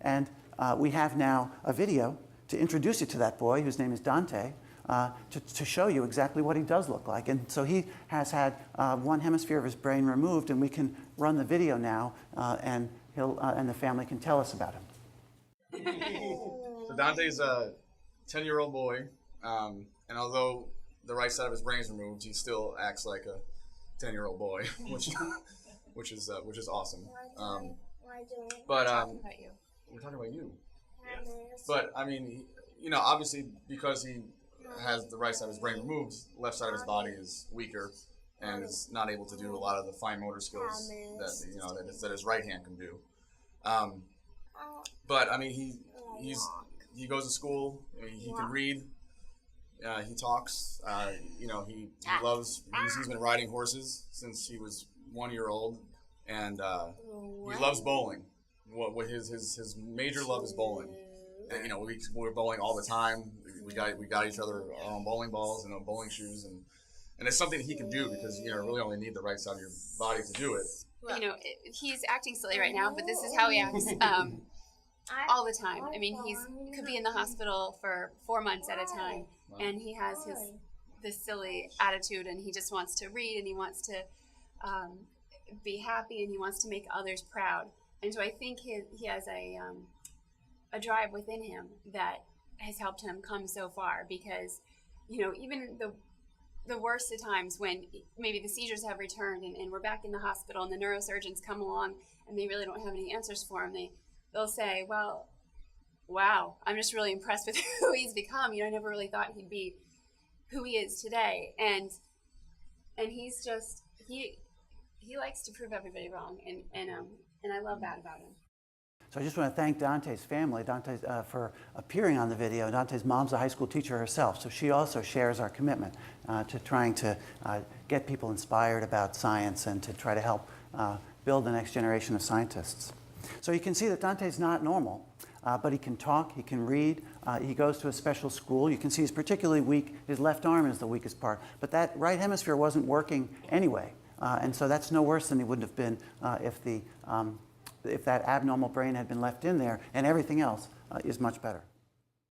And we have now a video to introduce you to that boy, whose name is Dante, to show you exactly what he does look like. And so he has had one hemisphere of his brain removed, and we can run the video now, and the family can tell us about him. So Dante's a 10-year-old boy, and although the right side of his brain is removed, he still acts like a 10-year-old boy, which is awesome. But we're talking about you. But I mean, obviously because he has the right side of his brain removed, left side of his body is weaker and is not able to do a lot of the fine motor skills that his right hand can do. But I mean, he goes to school. I mean, he can read. He talks. He's been riding horses since he was 1 year old, and he loves bowling. What his major love is bowling. And, we're bowling all the time. We got each other our own bowling balls and bowling shoes, and it's something that he can do because you really only need the right side of your body to do it. He's acting silly right now, but this is how he acts all the time. I mean, could be in the hospital for 4 months at a time, and he has this silly attitude, and he just wants to read, and he wants to be happy, and he wants to make others proud. And so I think he has a drive within him that has helped him come so far, because even the worst of times when maybe the seizures have returned and we're back in the hospital and the neurosurgeons come along and they really don't have any answers for him, they'll say, well, wow, I'm just really impressed with who he's become. I never really thought he'd be who he is today. And he's just, he likes to prove everybody wrong, and I love that about him. So I just want to thank Dante's family, for appearing on the video. Dante's mom's a high school teacher herself, so she also shares our commitment to trying to get people inspired about science and to try to help build the next generation of scientists. So you can see that Dante's not normal, but he can talk, he can read, he goes to a special school. You can see he's particularly weak. His left arm is the weakest part, but that right hemisphere wasn't working anyway, and so that's no worse than he would have been if that abnormal brain had been left in there, and everything else is much better.